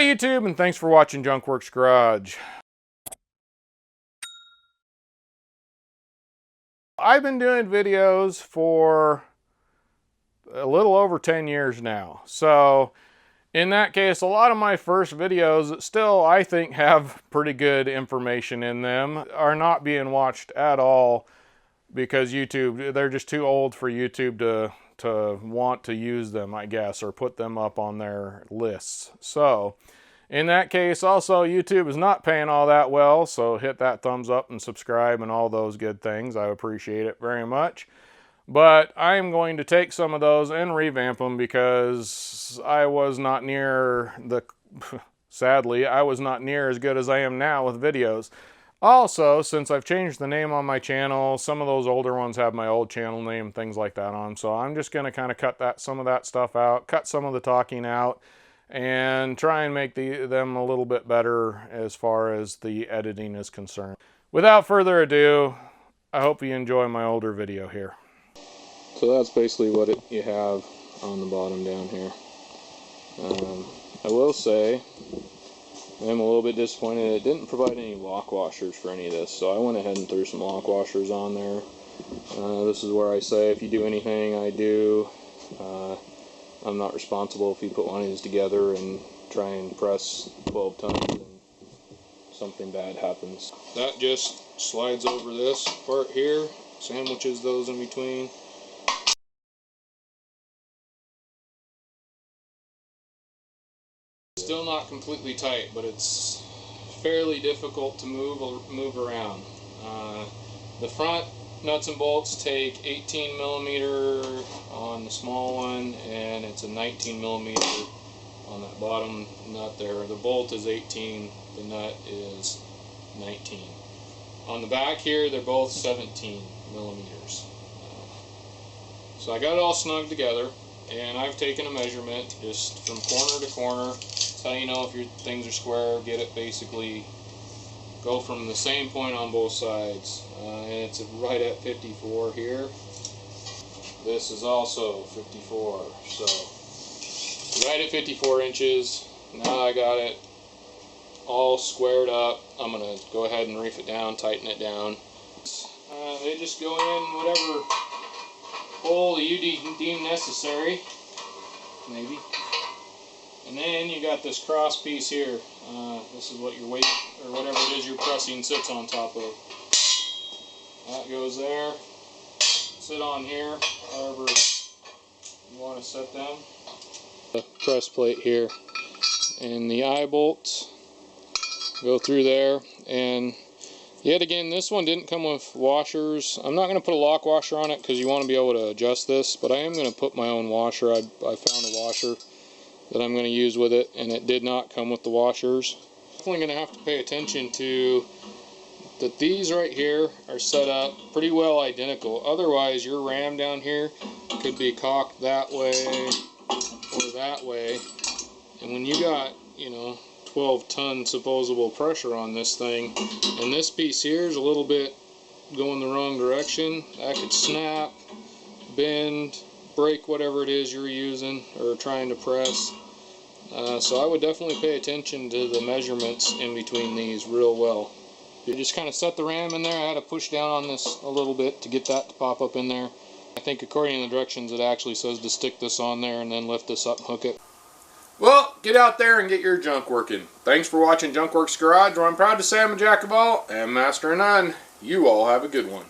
YouTube, and thanks for watching Junkworks Garage. I've been doing videos for a little over 10 years now. So in that case, a lot of my first videos that still, I think, have pretty good information in them are not being watched at all because YouTube, they're just too old for YouTube to want to use them, I guess, or put them up on their lists. So in that case, also, YouTube is not paying all that well, so hit that thumbs up and subscribe and all those good things. I appreciate it very much. But I am going to take some of those and revamp them because I was not near sadly, I was not near as good as I am now with videos. Also, since I've changed the name on my channel, some of those older ones have my old channel name, things like that on. So I'm just going to kind of cut some of that stuff out, cut some of the talking out, and try and make them a little bit better as far as the editing is concerned. Without further ado, I hope you enjoy my older video here. So that's basically what you have on the bottom down here. I will say I'm a little bit disappointed it didn't provide any lock washers for any of this, so I went ahead and threw some lock washers on there. This is where I say if you do anything I do, I'm not responsible if you put one of these together and try and press 12 tons and something bad happens. That just slides over this part here, sandwiches those in between. Still not completely tight, but it's fairly difficult to move around. The front nuts and bolts take 18 millimeter on the small one, and it's a 19 millimeter on that bottom nut there. The bolt is 18, the nut is 19. On the back here, they're both 17 millimeters. So I got it all snug together, and I've taken a measurement just from corner to corner. That's how you know if your things are square. Get it basically, go from the same point on both sides. And it's right at 54 here. This is also 54. So right at 54 inches. Now I got it all squared up. I'm going to go ahead and reef it down, tighten it down. They just go in whatever hole you deem necessary, maybe. And then you got this cross piece here. This is what your weight, or whatever it is you're pressing, sits on top of. That goes there. Sit on here, however you want to set them. The press plate here. And the eye bolts go through there. And yet again, this one didn't come with washers. I'm not going to put a lock washer on it because you want to be able to adjust this, but I am going to put my own washer. I found a washer that I'm going to use with it, and it did not come with the washers. Definitely going to have to pay attention to that these right here are set up pretty well identical. Otherwise, your ram down here could be cocked that way or that way, and when you got, 12-ton supposable pressure on this thing, and this piece here is a little bit going the wrong direction, that could snap, bend, break whatever it is you're using or trying to press. So I would definitely pay attention to the measurements in between these real well. You just kind of set the ram in there. I had to push down on this a little bit to get that to pop up in there. I think according to the directions it actually says to stick this on there and then lift this up and hook it. Well, get out there and get your junk working. Thanks for watching Junkworks Garage, where I'm proud to say I'm a jack of all and master of none. You all have a good one.